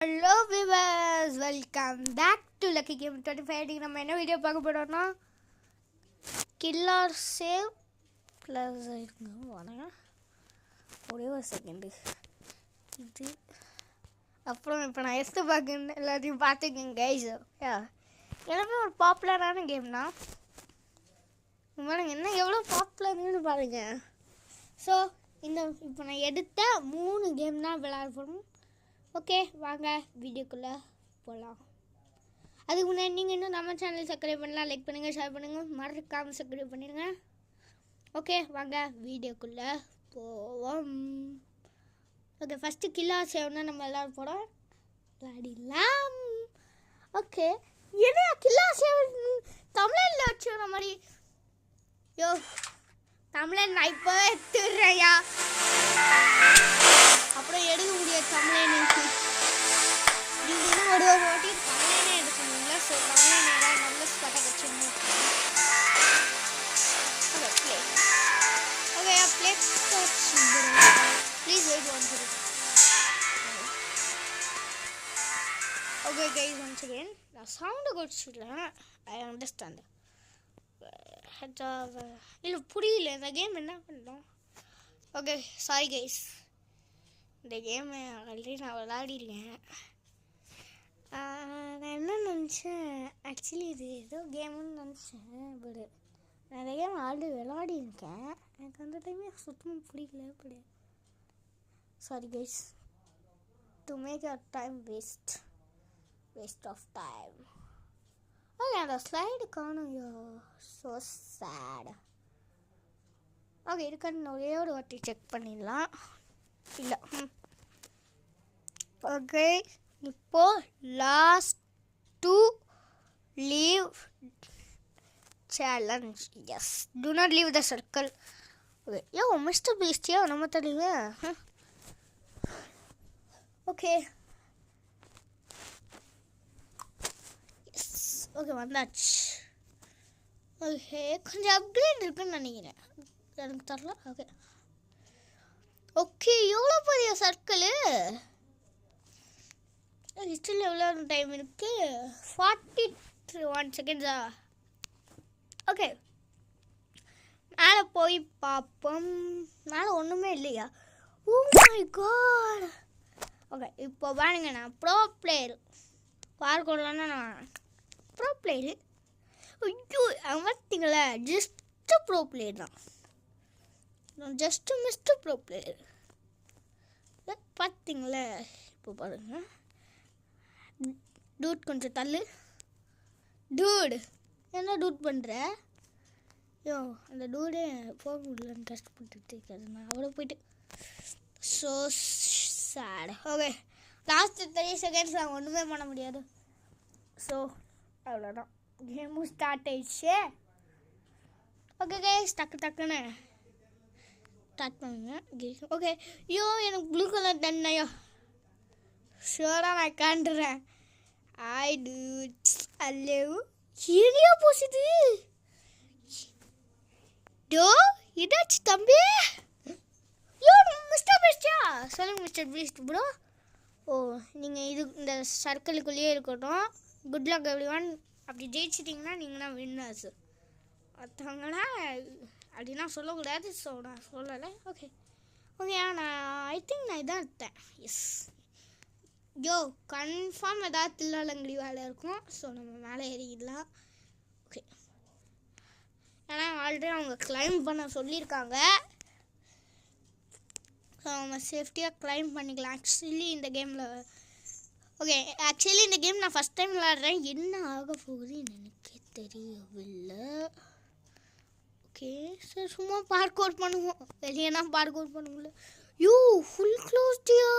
Hello viewers, welcome back to lucky game 25. நம்ம என்ன video பார்க்க போகிறோம்னா கில்லர் சேவ் ப்ளஸ் இருக்குங்க. வாங்க ஒரே ஒரு செகண்டு. இது அப்புறம் இப்போ நான் எஸ்ட்டு பார்க்க எல்லாத்தையும் பார்த்துக்கேங்க கைஸ். எல்லாமே ஒரு பாப்புலரான கேம் தான். என்ன எவ்வளோ பாப்புலர்னு பாருங்க. ஸோ இப்போ நான் எடுத்த 3 கேம் தான் விளையாட போகிறோம். ஓகே, வாங்க வீடியோக்குள்ளே போகலாம். அதுக்கு முன்னாடி நீங்கள் இன்னும் நம்ம சேனல் சப்ஸ்கிரைப் பண்ணலாம், லைக் பண்ணுங்கள், ஷேர் பண்ணுங்கள், மறக்காமல் சப்ஸ்கிரைப் பண்ணிடுங்க. ஓகே, வாங்க வீடியோக்குள்ளே போவோம். ஓகே, ஃபஸ்ட்டு கில்லர் சேவ்னா நம்ம எல்லோரும் போகிறோம் விளையாடிடலாம். ஓகே, என்ன கில்லர் சேவ் தமிழில் வச்சுக்கிற மாதிரி. யோ தமிழன் நான் இப்போ எடுத்துடுறேயா, அப்புறம் எடுக்க முடியாது தமிழனு. இப்படின்னா ஒரு வாட்டி தமிழனே எடுக்கணுங்களா? ஸோ தமிழன் ஏதாவது நல்ல ஸ்பாட்டாக வச்சுருந்தோம். Okay play. Okay play please wait one second. Okay guys, once again நான் சவுண்டை குடிச்சிடல. I understand. இல்லை புரியல இந்த கேம் என்ன பண்ணோம். ஓகே சாரி கைஸ், இந்த கேமை ஆல்ரெடி நான் விளையாடிருக்கேன். நான் என்ன நினச்சேன், ஆக்சுவலி இது ஏதோ கேமுன்னு நினச்சேன். பட் நான் இந்த கேம் ஆல்ரெடி விளையாடிருக்கேன். எனக்கு அந்த டைமே சுத்தமாக பிடிக்கல. Sorry guys, to make your time waste of time. Okay, அந்த ஸ்லைடு காணும். So sad. ஓகே, இருக்கான்னு ஒரே ஒரு வாட்டி செக் பண்ணிடலாம். இல்லை ஓகே, இப்போ last to leave challenge. Yes, to not leave the circle. Okay, mister பீஸ்டியா நம்ம தெரியல. ஓகே ஓகே வந்தாச்சு. ஓகே, கொஞ்சம் அப்கிரேட் இருக்குன்னு நினைக்கிறேன், எனக்கு தரல. ஓகே எவ்வளோ பெரிய சர்க்கிளு. ஹிஸ்ட்ரியில் எவ்வளோ டைம் இருக்குது? 41 செகண்ட்ஸா? ஓகே, மேலே போய் பார்ப்போம். மேலே ஒன்றுமே இல்லையா? Oh my God. ஓகே, இப்போ பாருங்க, நான் ப்ரோ பிளேயர் பார்க்கலான்னா நான் ப்ரோ பிளேயரு. ஐயோ பார்த்தீங்களா, ஜஸ்ட்டு ப்ரோ பிளேயர் தான். ஜஸ்ட்டு மிஸ்டர் ப்ரோ பிளேயர் பார்த்தீங்களா. இப்போ பாருங்க, டூட் கொஞ்சம் தள்ளு. டூடு என்ன டூட் பண்ணுற? அந்த டூடே போக முடியலன்னு கஷ்டப்பட்டுட்டு இருக்காது. நான் அவ்வளோ போயிட்டு so sad. Okay, last 30 seconds நான் ஒன்றுமே பண்ண முடியாது. ஸோ அவ்வளோதான், கேமும் ஸ்டார்ட் ஆயிடுச்சு. ஓகே கைஸ், டக்குன்னு ஸ்டார்ட் பண்ணுங்க. ஓகே, எனக்கு ப்ளூ கலர் தண்ணையோ ஷூராக நான் காண்டுறேன். ஐ டூ அல்லோ ஏரியா போசுது. இதாச்சு தம்பி. மிஸ்டர் பீஸ்டியா? சொல்லுங்கள் மிஸ்டர் பீஸ்ட் ப்ரோ. நீங்கள் இந்த சர்க்கிளுக்குள்ளேயே இருக்கட்டும். Good luck everyone. அப்படி ஜெயிச்சிட்டிங்கன்னா நீங்கள் தான் வின்னர்ஸ். மற்றவங்களா அப்படின்னா சொல்லக்கூடாது. ஸோ நான் சொல்லலை. ஓகே நான் ஐ திங்க் நான் இதான் எடுத்தேன். எஸ், கன்ஃபார்ம் ஏதாவது தில்லாலங்கடி வேலை இருக்கும். ஸோ நம்ம மேலே ஏறிடலாம். ஓகே, ஏன்னா ஆல்ரெடி அவங்க கிளைம் பண்ண சொல்லியிருக்காங்க. ஸோ அவங்க சேஃப்டியாக கிளைம் பண்ணிக்கலாம். ஆக்சுவலி இந்த கேம் நான் ஃபஸ்ட் டைம் விளையாடுறேன். என்ன ஆக போகுதுன்னு எனக்கே தெரியவில்லை. ஓகே சார், சும்மா பார்க் அவுட் பண்ணுவோம். வெளியேனா பார்க் அவுட் பண்ண முடியல. ஃபுல் க்ளோஸ்டியா.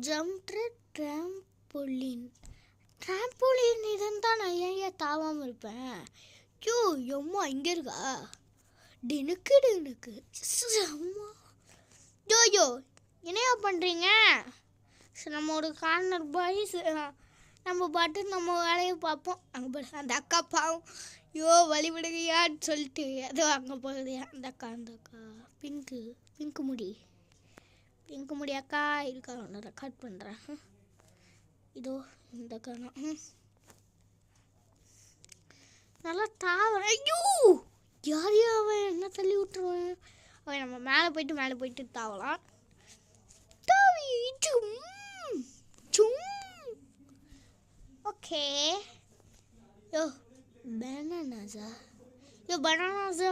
ஜம்ப் ட்ராம்போலின் இருந்தால் நான் ஏன் தாவாமல் இருப்பேன். எம்மா இங்கே இருக்கா? டினுக்கு அம்மா. என்னையா பண்ணுறீங்க? நம்ம ஒரு கார்னர் பாய், நம்ம பாட்டு நம்ம வேலையை பார்ப்போம். அங்கே அந்த அக்கா பாவம், வழி விடுகையான்னு சொல்லிட்டு ஏதோ அங்கே போகுது. அந்த அக்கா பிங்க்கு முடி அக்கா இருக்கா, ஒன்று ரெக்கார்ட் பண்ணுறேன். இதோ இந்த கணம் நல்லா தாவறேன். ஐயோ யாரையா அவன் என்ன தள்ளி விட்டுருவான். அவன் நம்ம மேலே போயிட்டு தாவலாம். தாவி ஓகே. யோ பனானாஸா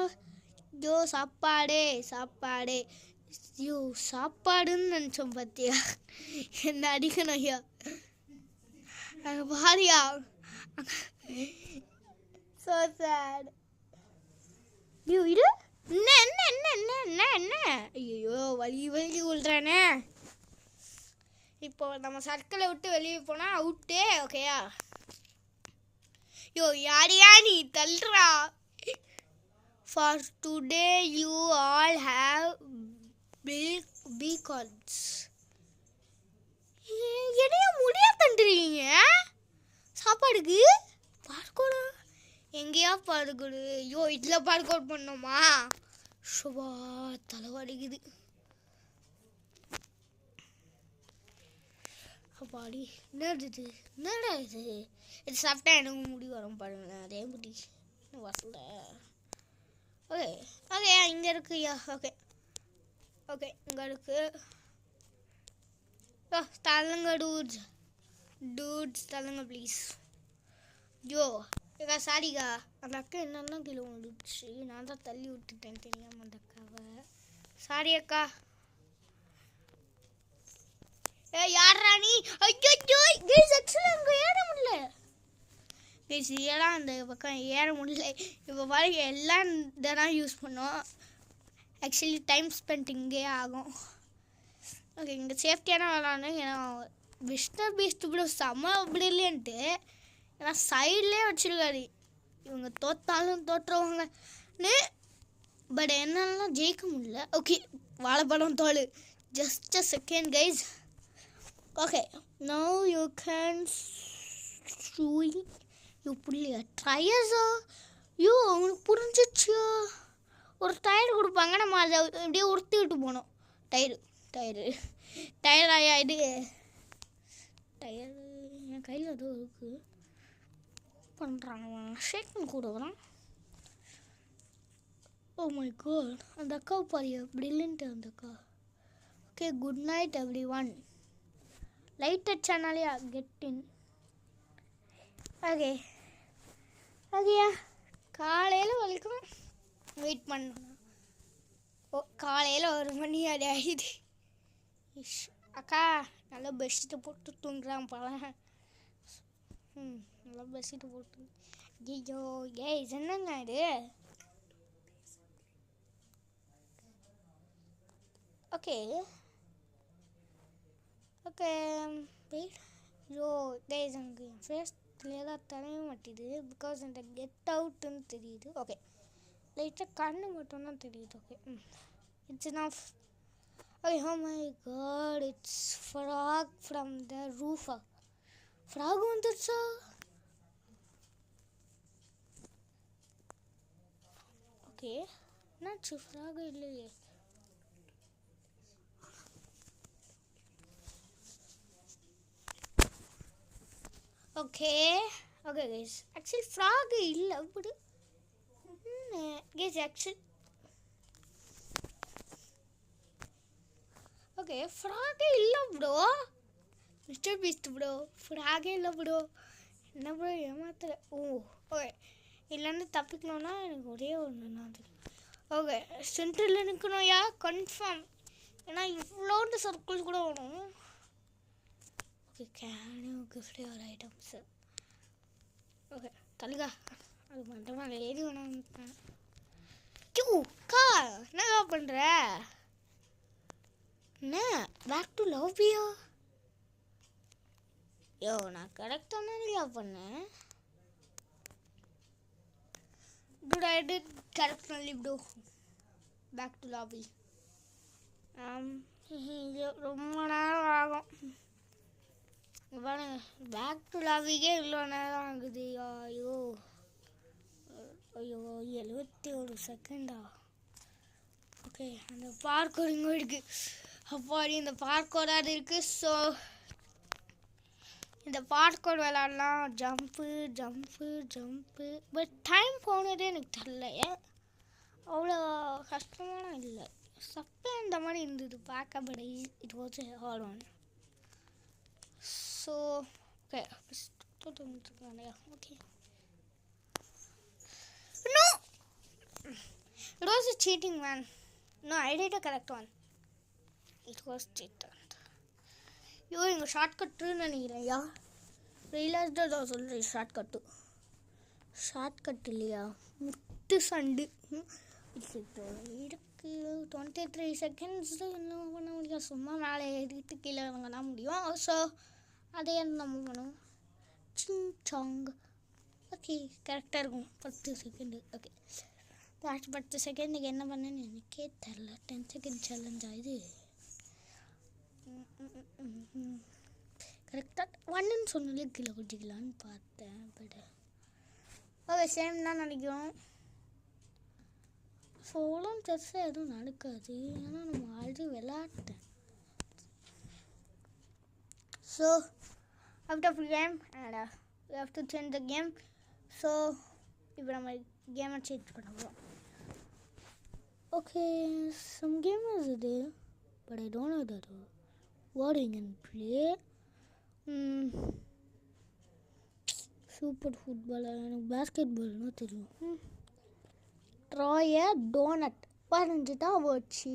யோ சாப்பாடு யோ சாப்பாடுன்னு நினச்சோம் பார்த்தியா. என்ன அடிக்கணும் ஐயா. அங்கே பாரியா. So sad. யோ இரு. என்ன ஐயோ வலி விழுறானே. இப்போ நம்ம சர்க்கிளை விட்டு வெளியே போனால் அவுட்டே. ஓகேயா. யோ யாரையா நீ தள்ளுறா. For today you all have beacons. என்னையா முடியா தண்டுறீங்க சாப்பாடுக்கு. பார்க்கோடா எங்கேயா பார்க்கோடு. ஐயோ இதில் பார்க்கோட் பண்ணோமா. சுபா தலைவலிக்குது. அப்பாடி என்னடா இது சாப்பிட்டா எனக்கு முடி வரும் பாருங்களேன். அதே முடி வரல. ஓகே இங்கே இருக்கு ஐயா. ஓகே இங்கே இருக்கு. தள்ளுங்க டூட்ஸ் தள்ளுங்க ப்ளீஸ். ஐயோ ஏக்கா சாரிக்கா. அந்த அக்கா என்னெல்லாம் கீழே வந்துடுச்சு. நான் தான் தள்ளி விட்டுட்டேன் தெரியாமல் அந்த அக்காவை. சாரி அக்கா. யாரா நீ. ஐயோ கைஸ் ஆக்சுவலி அங்கே ஏற முடியல கைஸ். இதெல்லாம் அந்த பக்கம் ஏற முடியல. இப்போ பாருங்க எல்லாம் இதெல்லாம் யூஸ் பண்ணோம். ஆக்சுவலி டைம் ஸ்பெண்ட் இங்கே ஆகும். ஓகே இங்கே சேஃப்டியான விளாட்னு. ஏன்னா மிஸ்டர் பீஸ்ட் கூட செம்ம பிரில்லியன்ட்டு. ஏன்னா சைட்லேயே வச்சுருக்காரு. இவங்க தோத்தாலும் தோற்றுவாங்கன்னு. பட் என்னெல்லாம் ஜெயிக்க முடியல. ஓகே வாழைப்பழம் தோல். Just a second guys. Okay, now you can புள்ளியா டயர்ஸா. ஐயோ அவனுக்கு புரிஞ்சிச்சு. ஒரு டயர் கொடுப்பாங்க, நம்ம அதை அப்படியே உறுத்திக்கிட்டு போனோம். டயர் ஆயா இது. டயர் என் கையில் ஏதோ இருக்கு. பண்ணுறான் ஷேக் கூட வரான். ஓ மை காட் அந்த அக்காவை பாரியா பிரில்லியன்ட் அந்த அக்கா. Okay good night everyone. லைட்டட் சேனலையா கெட் இன். ஓகேயா காலையில் வரைக்கும் வெயிட் பண்ணணும். காலையில் 1 மணி அது ஆகிடுது. அக்கா நல்லா பெட்ஷீட்டை போட்டு தூங்குறான் பழம். நல்லா பெட்ஷீட்டை போட்டு. ஐயோ என்னங்க இது. Okay wait. ஐயோ கைஸ் அங்கே என் ஃபேஸ்லேயே தான் தரைய மாட்டேது. பிகாஸ் அந்த கெட் அவுட்டுன்னு தெரியுது. ஓகே லைட்டாக கண்ணு மட்டும்தான் தெரியுது. Okay it's enough. Okay oh my god it's frog from the roof. frog வந்துருச்சா. ஓகே என்னாச்சு ஃப்ராக் இல்லையே. ஓகே கைஸ் ஆக்சுவலி ஃப்ராக் இல்லை அப்படி கைஸ். ஆக்சுவலி ஓகே ஃப்ராகே இல்லை ப்ரோ. மிஸ்டர் பீஸ்ட் ப்ரோ ஃப்ராகே இல்லை ப்ரோ. என்ன ப்ரோ ஏமாத்துற. ஓகே இல்லைன்னு தப்பிக்கணும்னா எனக்கு ஒரே ஒன்று தான் தெரியும். ஓகே சென்டரில் நிற்கணும்யா கன்ஃபார்ம். ஏன்னா இவ்வளோண்டு சர்க்கிள்ஸ் கூட வரும். ஓகே கிஃப்டே ஒரு ஐட்டம்ஸு. ஓகே தள்ளுகா அது மட்டும் ஏறி வேணாம். அக்கா என்னக்கா பண்ணுற. என்ன பேக் டு லவ்வியா. நான் கரெக்டாக தானே பண்ணேன். Dude, I did correctly bro. Back to lobby. ரொம்ப நேரம் ஆகும். பாருங்க பேக் டு லாபிக்கே இவ்வளோ நேரம் ஆகுது. ஐயோ 71 செகண்டா. ஓகே அந்த பார்க்கோடிங்கும் இருக்குது. அப்பாடி இந்த பார்க்கோடாது இருக்குது. ஸோ இந்த பார்க்கோர் விளாட்லாம், jump jump jump. But time போனதே எனக்கு தெரியல. அவ்வளோ கஷ்டமான இல்லை, சப்பே இந்த மாதிரி இருந்தது பார்க்க. But it was a hard one. So okay, okay. No, it was a cheating, man. No, I did a correct one. It was cheated. ஐயோ இங்கே ஷார்ட்கட்டுன்னு நினைக்கிறேன்யா. ரியலைஸ்டாக தான் சொல்கிறேன், ஷார்ட்கட் இல்லையா, முட்டு சண்டு இருக்கு. 23 செகண்ட்ஸ் என்ன பண்ண முடியும், சும்மா மேலே ஏறிட்டு கீழே இறங்கினா முடியும். ஸோ அதே நம்ம பண்ணுவோம். Sing song. ஓகே, கரெக்டாக இருக்கும் 10 செகண்டு. ஓகே, 10 செகண்டுக்கு என்ன பண்ணேன்னு எனக்கே தெரில. 10 செகண்ட் சேலஞ்ச் ஆகுது. கரெக்டாக ஒன்றுன்னு சொன்னாலே கீழே குடிக்கலான்னு பார்த்தேன். பட் ஓகே, சேம் தான் நினைக்கிறோம். ஸோ அவ்வளோ பெருசாக எதுவும் நடக்காது, ஏன்னா நம்ம ஆல்ரெடி விளாட்டேன். So after game we have to change the game. So இப்போ நம்ம கேமை சேஞ்ச் பண்ண போகிறோம். Okay, some game is there, but I don't know that what you can play. Super football, எனக்கு பேஸ்கெட்பால்னா தெரியும். ட்ராய டோனட் வரைஞ்சிட்டா வச்சு.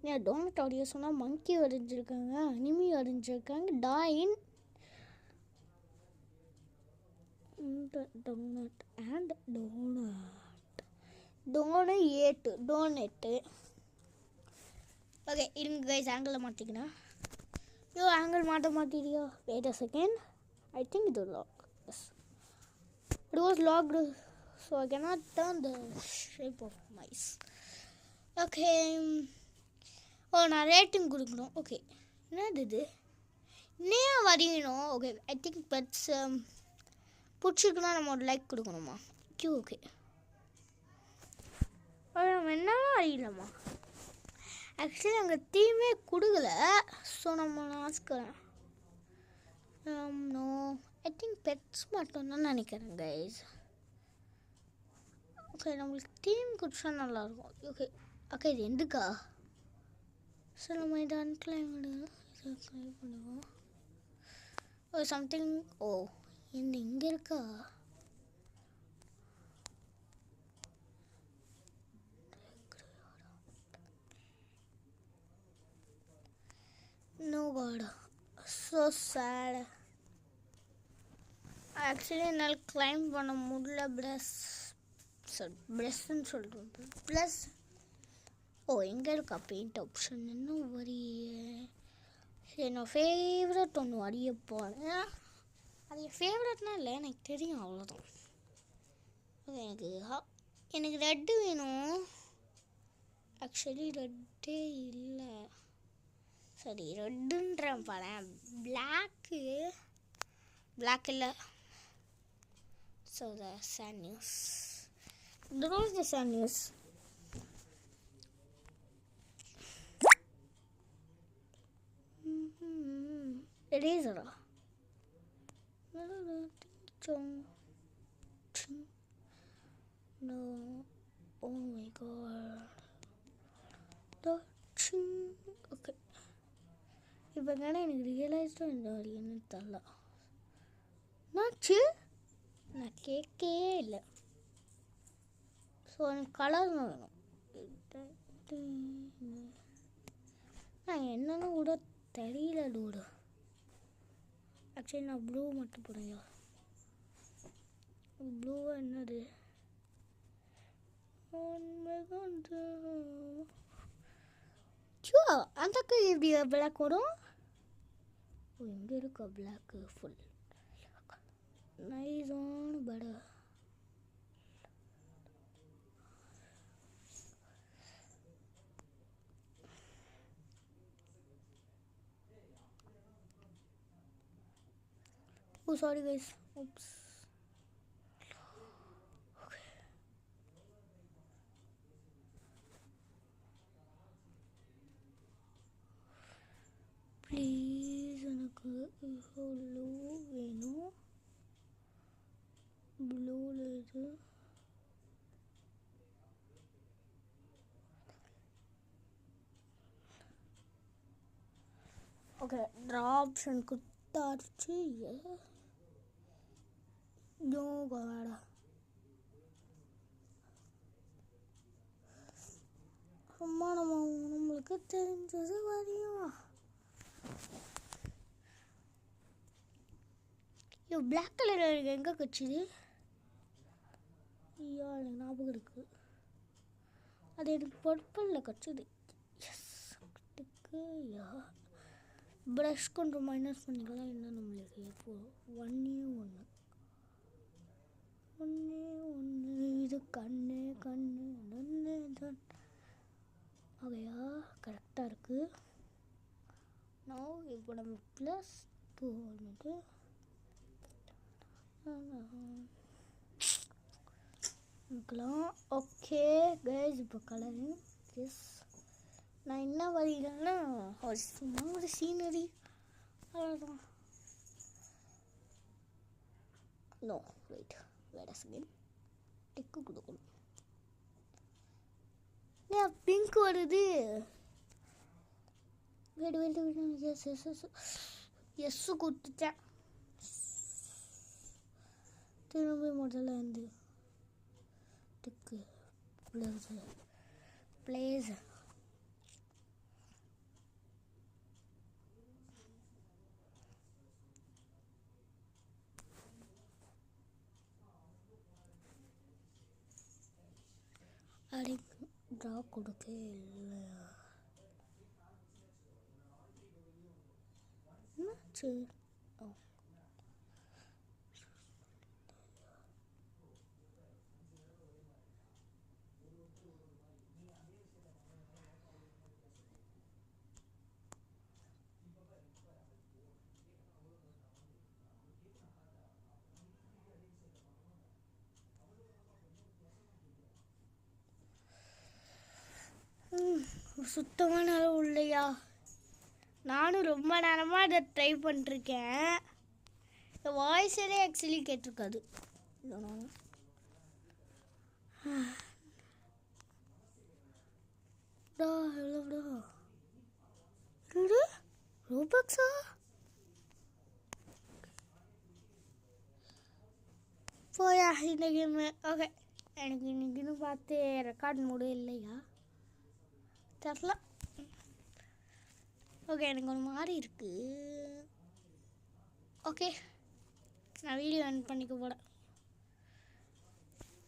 ஏன் டோனட் அப்படியே சொன்னால் மங்கி வரைஞ்சிருக்காங்க, அனிமி வரைஞ்சிருக்காங்க, டாயின் டோனட் அண்ட் டோனட்டு. ஓகே, இருங்க கைஸ், ஆங்கிள் மாற்றிக்கணும். ஐயோ, ஆங்கிள் மாற்ற மாட்டிடியோ. Wait a second, I think it was locked. Yes, it was locked, so I cannot turn the shape of mice. Okay. நான் ரேட்டிங் கொடுக்கணும். ஓகே, என்னது இது, இன்னும் வரையணும். ஓகே, ஐ திங்க் பெட்ஸ் பிடிச்சிருக்குன்னா நம்ம ஒரு லைக் கொடுக்கணுமா? ஓகே, நம்ம என்னன்னா அறியலாமா? ஆக்சுவலி அங்கே தீமே கொடுக்கல, ஸோ நம்ம ஆஸ்கிறேன். நோ, ஐ திங்க் பெட்ஸ் மட்டும்தான் நினைக்கிறேன் கைஸ். ஓகே, நம்மளுக்கு தீம் குடிச்சா நல்லாயிருக்கும். ஓகே ஓகே, இது எதுக்கா? ஸோ நம்ம இதை அன்கிளைம் பண்ணுவோம். ஓ சம்திங். ஓ, இந்த இங்கே இருக்கா? No God, so sad. Actually என்னால் கிளைம் பண்ண முடியல. ப்ளஸ்ன்னு சொல்லிட்டு ப்ளஸ். ஓ, எங்கே இருக்கா பெயிண்ட் ஆப்ஷன்? இன்னும் வரிய. சரி, நான் ஃபேவரட் ஒன்று வரைய போகிறேன். அது என் ஃபேவரட்னா இல்லை, எனக்கு தெரியும், அவ்வளோதான். எனக்கு ரெட்டு வேணும். ஆக்சுவலி ரெட்டே இல்லை. சரி, ரெட்டுன்றேன் பாரு. பிளாக்கு இல்லை. So the sad news. That was the sad news. Eraser. No. Oh my God. Okay. இப்போ எனக்கு ரியலைஸ்டாக இந்த வரி என்ன தெரியல. நான் கேட்கவே இல்லை. ஸோ எனக்கு கலர் வேணும். நான் என்னன்னு கூட தெரியல டூடு. ஆக்சுவலி நான் ப்ளூ மட்டும் போடுங்க. ப்ளூ என்னது? அந்த எப்படி பிளாக் வரும்? எங்கே இருக்கா பிளாக்கு? ஃபுல் நைஸான பட. Oh, sorry guys. Oops. Okay. Please, எனக்கு ப்ளூ வேணும். ப்ளூவில் இது ஓகே. ட்ரா ஆப்ஷன் குத்தாச்சு. யோகாடா அம்மா நம்மளுக்கு தெரிஞ்சது வரையும். ஐயோ பிளாக் கலர் எனக்கு எங்கே கட்சிது? ஐயோ எனக்கு ஞாபகம் இருக்கு. அது எனக்கு பர்பிளில் கட்சிது. எஸ் யா ப்ரஷ் கொஞ்சம் மைனஸ் பண்ணிக்கலாம். என்ன நம்மளுக்கு இப்போ ஒன்று இது கண்ணு நொன்று தான். ஓகேயா கரெக்டாக இருக்குது. நான் இப்போ நம்ம ப்ளஸ் 2 வந்துட்டு இருக்கலாம். ஓகே கைஸ் இப்போ கலரிங். எஸ் நான் என்ன வரையிலன்னா சும்மா ஒரு சீனரி அவ்வளோதான். No wait a second. Tick கொடுக்கணும். ஏன் பிங்க் வருது? எஸ் கொடுத்துட்டேன். திரும்பி முதல்ல வந்து டிக்கு பிளேஸ் அடி ட்ரா கொடுக்க இல்லையா? என்னாச்சு? சுத்தமான அளவு இல்லையா? நானும் ரொம்ப நேரமாக அதை ட்ரை பண்ணிருக்கேன். வாய்ஸே ஆக்சுவலி கேட்டிருக்காது. ரோபாக்ஸா? போயா இந்த கேமு. ஓகே எனக்கு இன்னைக்குன்னு பார்த்து ரெக்கார்ட் மூடு இல்லையா தெரில. ஓகே எனக்கு ஒரு மாதிரி இருக்குது. ஓகே நான் வீடியோ எண்ட் பண்ணிக்க போகிறேன்.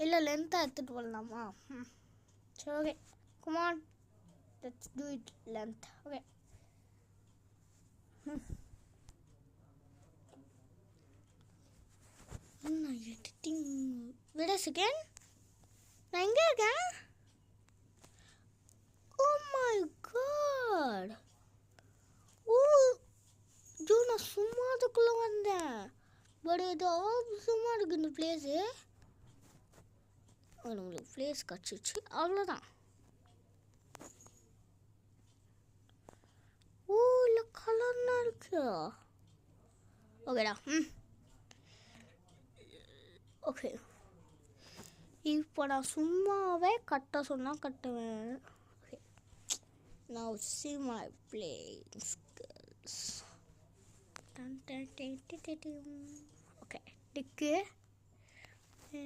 இல்லை லென்த்தாக எடுத்துகிட்டு போடலாமா? சரி okay come on let's do it length. Okay editing விட செகண்ட். நான் எங்கே இருக்கேன்? Oh my god! ஜோ நான் சும்மா அதுக்குள்ளே வந்தேன். பட் இது அவசரமாக இருக்குது இந்த பிளேஸு. நம்மளுக்கு பிளேஸ் கிடச்சிச்சு அவ்வளோதான். இல்லை கலர்னா இருக்கு. ஓகேடா. ஓகே இப்போ நான் சும்மாவே கட்ட சொன்னால் கட்டுவேன். Now see my playing skills. Okay, டிக்கு. Okay,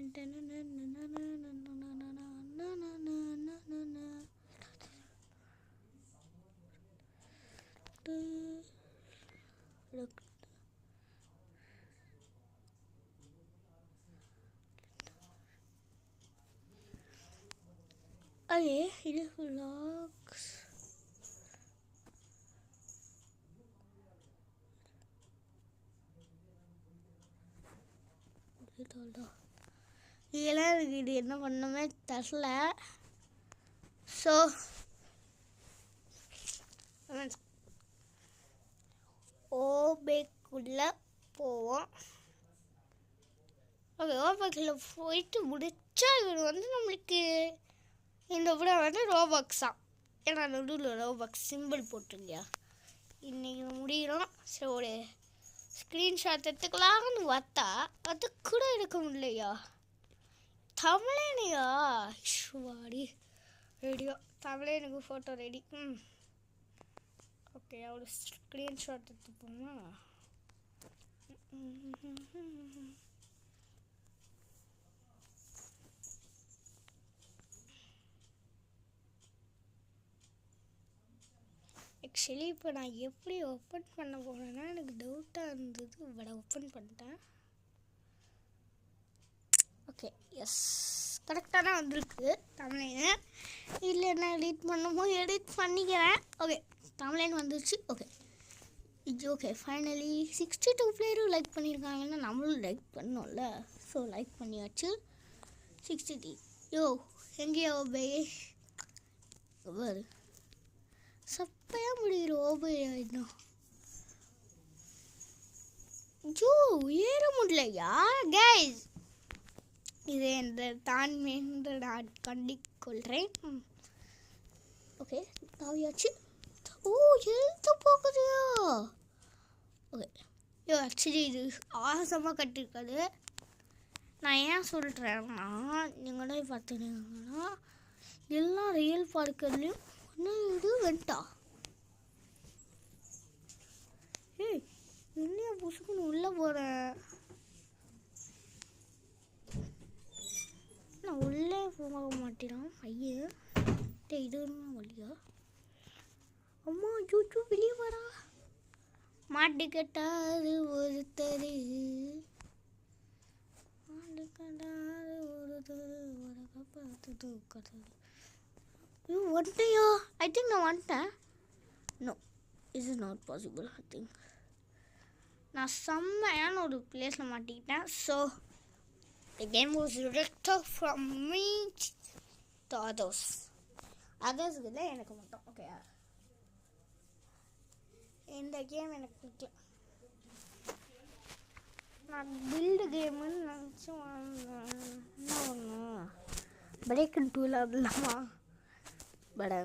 இது vlogs. இதெல்லாம் எனக்கு இது என்ன பண்ணமே தெரில. ஸோ ஓபேக்குள்ளே போவோம். ஓகே ஓபேக்குள்ளே போயிட்டு முடிச்சா இவர் வந்து நம்மளுக்கு இந்த விட வந்து ரோபாக்ஸா. ஏன்னா நடுவில் ரோபாக்ஸ் சிம்பிள் போட்டுருக்கியா. இன்றைக்கி முடிகிறோம். சரி ஒரு ஸ்க்ரீன்ஷாட் எடுத்துக்கலாம்னு பார்த்தா அது கூட எடுக்க முடியலையா? தமிழனையா ஷுவாடி ரெடியோ தமிழனுக்கு ஃபோட்டோ ரெடி. ஓகே ஒரு ஸ்க்ரீன்ஷாட் எடுத்துப்போமா? ஆக்சுவலி இப்போ நான் எப்படி ஓப்பன் பண்ண போகிறேன்னா எனக்கு டவுட்டாக இருந்தது. பட் ஓப்பன் பண்ணிட்டேன். ஓகே எஸ் கரெக்டாக தான் வந்திருக்கு தமிழன். இல்லை என்ன எடிட் பண்ணுமோ எடிட் பண்ணிக்கிறேன். ஓகே தமிழன் வந்துருச்சு. ஓகே இது ஓகே ஃபைனலி 62 பேரும் லைக் பண்ணியிருக்காங்கன்னா நம்மளும் லைக் பண்ணோம்ல. ஸோ லைக் பண்ணியாச்சு. 63 யோ எங்கேயோ பே சப்பையாக முடிகிற ஓபே ஆகிடும். ஜோ ஏற முடியலையா கைஸ்? இது என்ற தான்மை என்று நான் கண்டிக்கொள்கிறேன். ஓகே தாவியாச்சு. ஓ எழுத்து போகுதுயா. ஓகே ஐயோ ஆக்சுவலி இது ஆசமாக கட்டிருக்காது. நான் ஏன் சொல்கிறேன்னா நீங்களே பார்த்துக்கிங்கன்னா எல்லாம் ரியல் பார்க்கர்லையும் இன்னும் இது வெண்டா. ஏய் இன்னும் புசுக்குன்னு உள்ளே போகிறேன். நான் உள்ளே போக மாட்டேன். ஐயன் இது வழியா? அம்மா ஜூச்சு வெளியே வரா. மாட்டுக்கட்டாது ஒருத்தரு மாட்டுக்கட்டாது ஒருத்தரு பார்த்து வந்துட்டியா? ஐ திங்க் நான் வந்துட்டேன். No is is not possible. I think நான் செம்மையான ஒரு பிளேஸில் மாட்டிக்கிட்டேன். So the game was directed from me to others. Others இல்லை எனக்கு மட்டும். ஓகே இந்த கேம் எனக்கு பிடிக்கல. நான் பில்டு கேமுன்னு நினச்சி என்ன ஒன்று பிரேக்கன் டூவில் அப்படிலாமா? பட்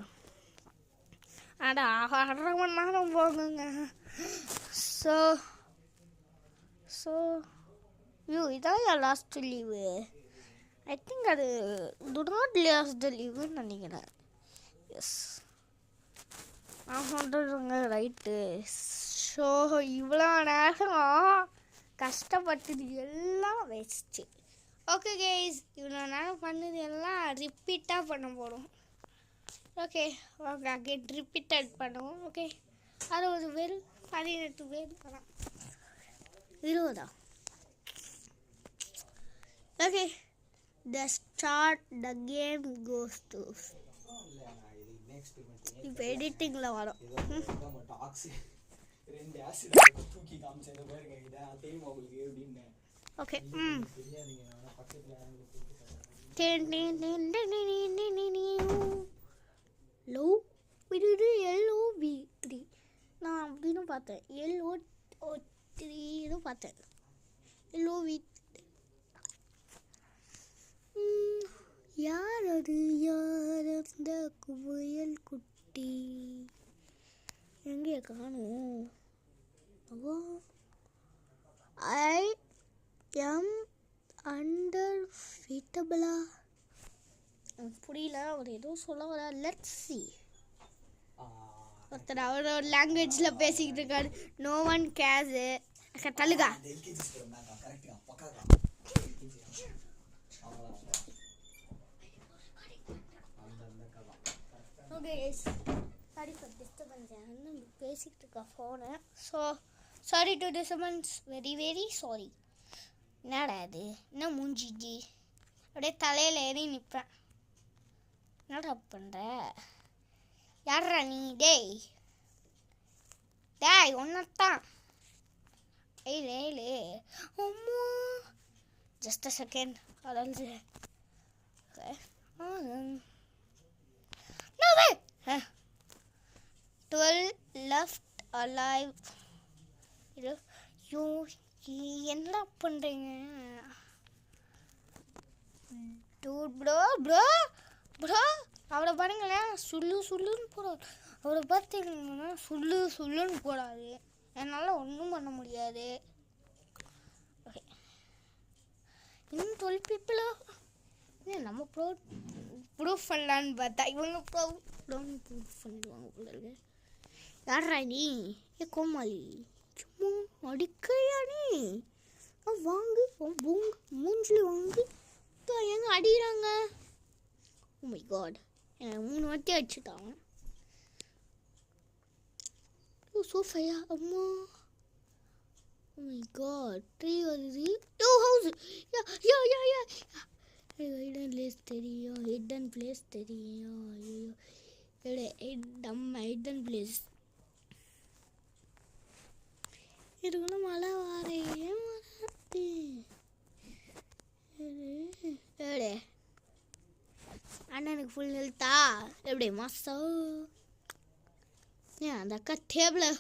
அட 1/2 மணி நேரம் போகுங்க. ஸோ ஐயோ இதான் என் லாஸ்ட் லீவு. ஐ திங்க் அது டு நாட் லாஸ்ட் லீவுன்னு நினைக்கிறேன். எஸ் நான் சொல்கிறேங்க ரைட்டு. ஸோ இவ்வளோ நேரம் கஷ்டப்பட்டது எல்லாம் வேஸ்ட்டு. ஓகே கைஸ் இவ்வளோ நேரம் பண்ணது எல்லாம் ரிப்பீட்டாக பண்ண போகிறோம். ஓகே வாங்க அகேன் ரிப்பீட்டட் பண்ணுவோம். ஓகே 60 பேர் 18 பேர் 20. Okay, the start the game goes to. இப்போ எடிட்டிங்கில் வரும். ஓகே LOV3 நான் அப்படின்னு பார்த்தேன். LO3 பார்த்தேன். LOV யார் அது? யார் அந்த குயல் குட்டி? எங்கே காணும்? ஐ எம் அண்டர் ஃபிட்டபிளா புரியல. அவர் ஏதோ சொல்ல வர. Let's see. ஒருத்தர் அவரோட லாங்குவேஜில் பேசிக்கிட்டு இருக்காரு. நோ ஒன் கேஸு தள்ளுகா. Okay sorry for disturbance. அண்ணன் பேசிக்கிட்டு இருக்கா ஃபோனை. So sorry to disturbance. Very very sorry. என்னடா அது என்ன மூஞ்சிஜி அப்படியே தலையில் ஏறி நிற்பேன். என்னடா பண்ணுற? யாரா நீ? டேய் ஒன்னத்தான். ஏழு அம்மா ஜஸ்ட் அ செகண்ட். அதாவது no way. 12 left alive. யோ என்ன பண்ணுறீங்க? ப்ரோ அவரை பாருங்களேன். சொல்லுன்னு போடாது. அவரை பார்த்தீங்கன்னா சொல்லுன்னு போடாது. என்னால் ஒன்றும் பண்ண முடியாது. ஓகே, இன்னும் 12 பீப்புளா? நம்ம ப்ரூஃப் பண்ணலான்னு பார்த்தா இவங்க ப்ரூஃப் பண்ணிடுவாங்க போல இருக்கு. யாரா நீ? கோமாளி, சும்மா அடிக்கையா நீ? வாங்கு மூஞ்சில் வாங்கு. எங்க அடிக்கிறாங்க? ஓ மை காட், 3 வாட்டி அடிச்சுட்டாங்க. சோஃபையா அம்மா? ஓ மை காட், ட்ரீ வருது. ஹவுஸ். யா ஹிடன் பிளேஸ் தெரியும். ஹிடன் பிளேஸ் இதுக்குள்ள மழை வாரே அண்ணனுக்கு ஃபுல் ஹெல்த்தா? எப்படி மாசம்? ஏன் அந்த அக்கா டேபிளை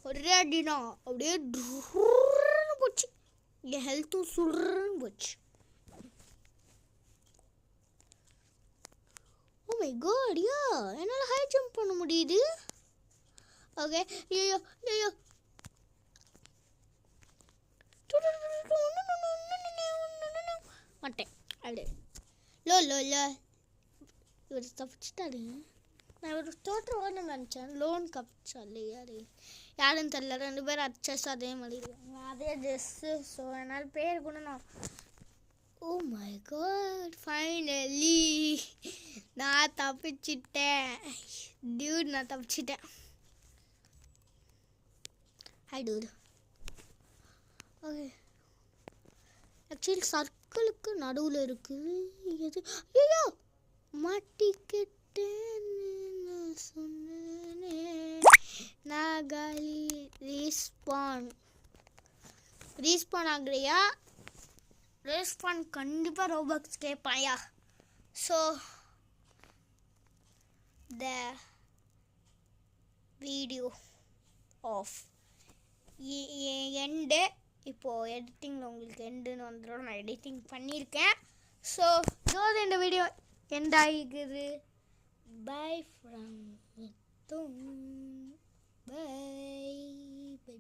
ஒரே அடினா அப்படியே போச்சு. என் ஹெல்த்தும் சுருன்னு போச்சு. ஓ மை காட், யா என்னால் ஹை ஜம்ப் பண்ண முடியுது. ஓகே, ஐயோ மாட்டேன். அப்படியே லோ இவர் தப்பிச்சிட்டாரு. நான் ஒரு தோட்டம் ஓடணும்னு நினச்சேன். லோன் கப்பிச்சாலே யாருன்னு தெரியல. 2 பேர் அச்சஸ் அதே மாதிரி இருக்காங்க, அதே ட்ரெஸ்ஸு. ஸோ என்னால் பேர் கூட நான் ஓ மை காட், ஃபைனலி நான் தப்பிச்சிட்டேன். நான் தப்பிச்சிட்டேன். Hi dude. ஓகே, ஆக்சுவலி சர்க்கிளுக்கு நடுவில் இருக்குது. எது? ஐயோ மாட்டிக்கிட்டேன்னு சொன்னேனே. நாகாலி ரீஸ்பான் ஆகுறியா? ரீஸ்பான் கண்டிப்பாக ரோபாக்ஸ் கேட்பாயா? So the video of end. இப்போது எடிட்டிங்கில் உங்களுக்கு எண்டுன்னு வந்துடும். நான் எடிட்டிங் பண்ணியிருக்கேன். ஸோ இதோடு இந்த வீடியோ எண்ட் ஆகிக்குது. பை ஃப்ரம் மித்தும். Bye by.